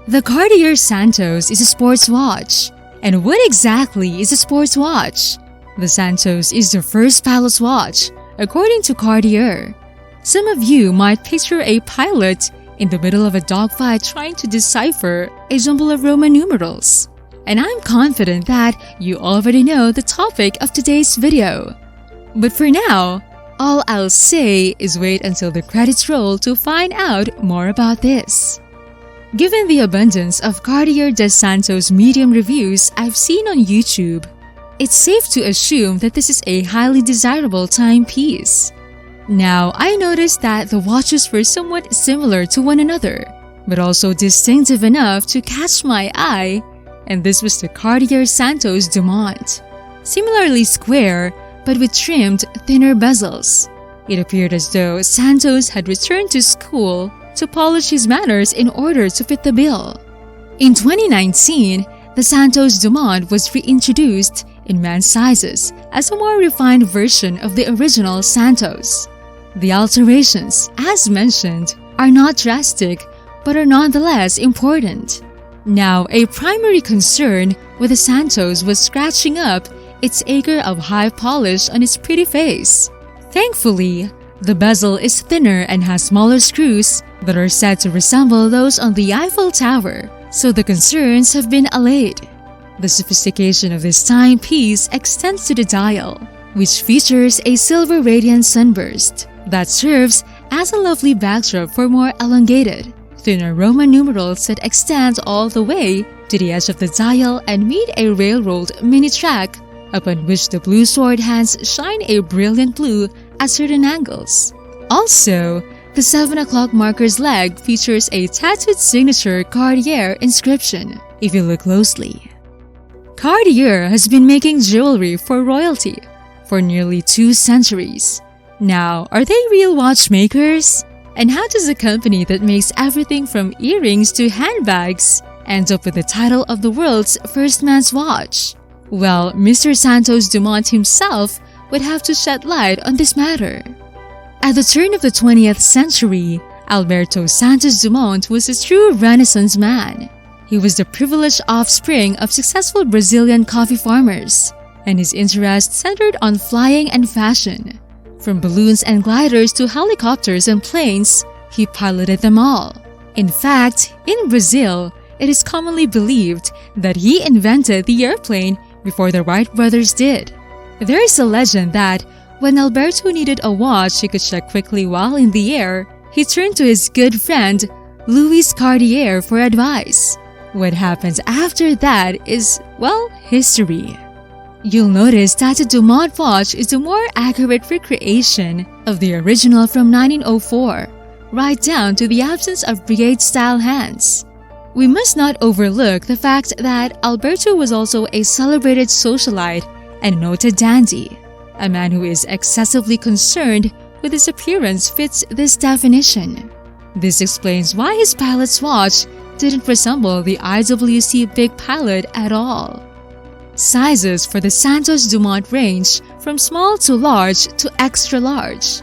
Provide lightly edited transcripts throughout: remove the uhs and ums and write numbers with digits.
The Cartier Santos is a sports watch. And what exactly is a sports watch? The Santos is the first pilot's watch, according to Cartier. Some of you might picture a pilot in the middle of a dogfight trying to decipher a jumble of Roman numerals. And I'm confident that you already know the topic of today's video. But for now, all I'll say is wait until the credits roll to find out more about this. Given the abundance of Cartier Santos Medium reviews I've seen on YouTube, it's safe to assume that this is a highly desirable timepiece. Now, I noticed that the watches were somewhat similar to one another, but also distinctive enough to catch my eye, and this was the Cartier Santos-Dumont. Similarly square, but with trimmed, thinner bezels. It appeared as though Santos had returned to school to polish his manners in order to fit the bill. In 2019, the Santos-Dumont was reintroduced in men's sizes as a more refined version of the original Santos. The alterations, as mentioned, are not drastic but are nonetheless important. Now, a primary concern with the Santos was scratching up its acre of high polish on its pretty face. Thankfully, the bezel is thinner and has smaller screws that are said to resemble those on the Eiffel Tower, so the concerns have been allayed. The sophistication of this timepiece extends to the dial, which features a silver radiant sunburst that serves as a lovely backdrop for more elongated, thinner Roman numerals that extend all the way to the edge of the dial and meet a railroad mini track upon which the blue sword hands shine a brilliant blue at certain angles. Also, the 7 o'clock marker's leg features a tattooed signature Cartier inscription, if you look closely. Cartier has been making jewelry for royalty for nearly 2 centuries. Now, are they real watchmakers? And how does a company that makes everything from earrings to handbags end up with the title of the world's first man's watch? Well, Mr. Santos-Dumont himself would have to shed light on this matter. At the turn of the 20th century, Alberto Santos-Dumont was a true Renaissance man. He was the privileged offspring of successful Brazilian coffee farmers, and his interests centered on flying and fashion. From balloons and gliders to helicopters and planes, he piloted them all. In fact, in Brazil, it is commonly believed that he invented the airplane before the Wright brothers did. There is a legend that when Alberto needed a watch he could check quickly while in the air, he turned to his good friend Louis Cartier for advice. What happens after that is, well, history. You'll notice that the Dumont watch is a more accurate recreation of the original from 1904, right down to the absence of brigade-style hands. We must not overlook the fact that Alberto was also a celebrated socialite and noted dandy. A man who is excessively concerned with his appearance fits this definition. This explains why his pilot's watch didn't resemble the IWC Big Pilot at all. Sizes for the Santos-Dumont range from small to large to extra large.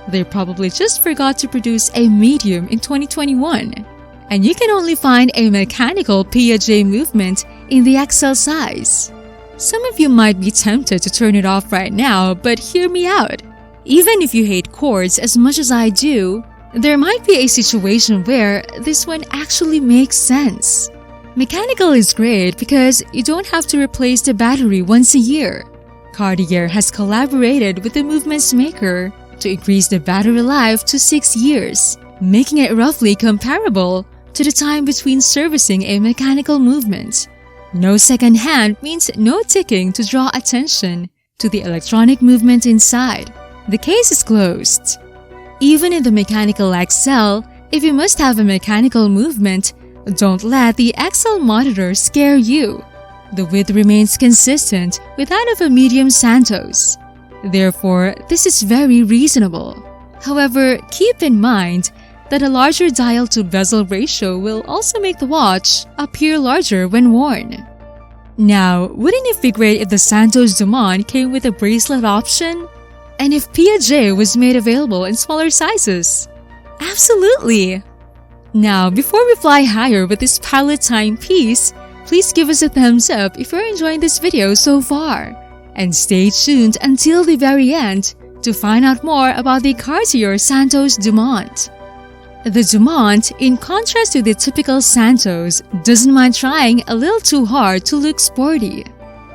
They probably just forgot to produce a medium in 2021. And you can only find a mechanical Piaget movement in the XL size. Some of you might be tempted to turn it off right now, but hear me out. Even if you hate cords as much as I do, there might be a situation where this one actually makes sense. Mechanical is great because you don't have to replace the battery once a year. Cartier has collaborated with the movement's maker to increase the battery life to 6 years, making it roughly comparable to the time between servicing a mechanical movement. No second hand means no ticking to draw attention to the electronic movement inside. The case is closed. Even in the mechanical XL, if you must have a mechanical movement, don't let the XL monitor scare you. The width remains consistent with that of a medium Santos. Therefore, this is very reasonable. However, keep in mind that a larger dial-to-bezel ratio will also make the watch appear larger when worn. Now, wouldn't it be great if the Santos-Dumont came with a bracelet option? And if Piaget was made available in smaller sizes? Absolutely! Now, before we fly higher with this palette timepiece, please give us a thumbs up if you're enjoying this video so far. And stay tuned until the very end to find out more about the Cartier Santos-Dumont. The Dumont, in contrast to the typical Santos, doesn't mind trying a little too hard to look sporty.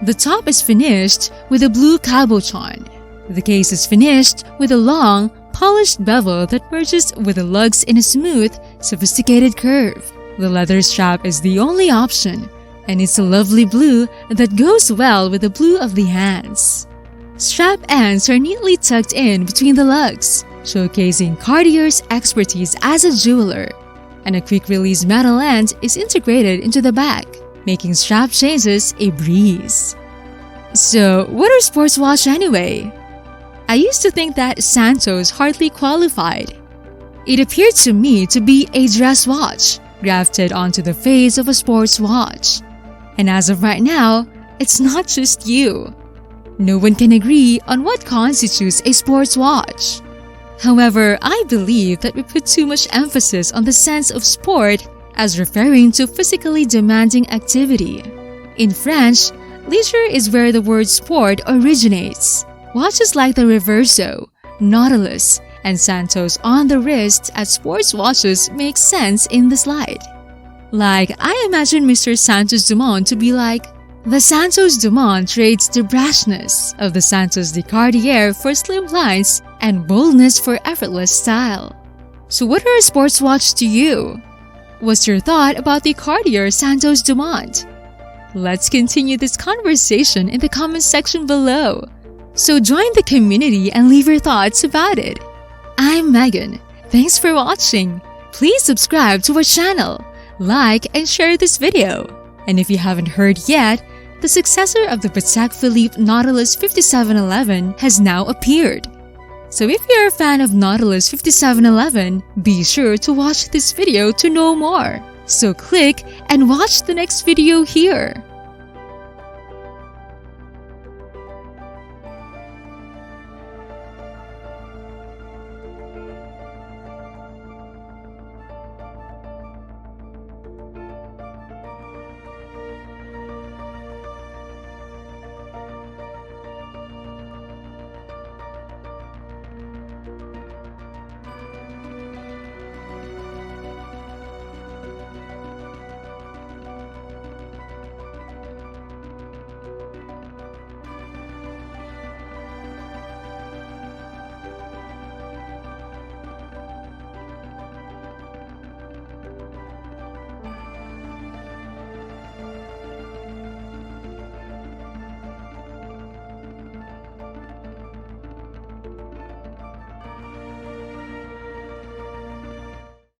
The top is finished with a blue cabochon. The case is finished with a long, polished bevel that merges with the lugs in a smooth, sophisticated curve. The leather strap is the only option, and it's a lovely blue that goes well with the blue of the hands. Strap ends are neatly tucked in between the lugs, showcasing Cartier's expertise as a jeweler, and a quick-release metal end is integrated into the back, making strap changes a breeze. So, what are sports watch anyway? I used to think that Santos hardly qualified. It appeared to me to be a dress watch, grafted onto the face of a sports watch. And as of right now, it's not just you. No one can agree on what constitutes a sports watch. However, I believe that we put too much emphasis on the sense of sport as referring to physically demanding activity. In French, leisure is where the word sport originates. Watches like the Reverso, Nautilus, and Santos on the wrist as sports watches make sense in this light. Like, I imagine Mr. Santos-Dumont to be like, the Santos-Dumont trades the brashness of the Santos de Cartier for slim lines and boldness for effortless style. So what are a sports watch to you? What's your thought about the Cartier Santos-Dumont? Let's continue this conversation in the comments section below. So join the community and leave your thoughts about it. I'm Megan. Thanks for watching. Please subscribe to our channel, like and share this video. And if you haven't heard yet, the successor of the Patek Philippe Nautilus 5711 has now appeared. So if you're a fan of Nautilus 5711, be sure to watch this video to know more. So click and watch the next video here.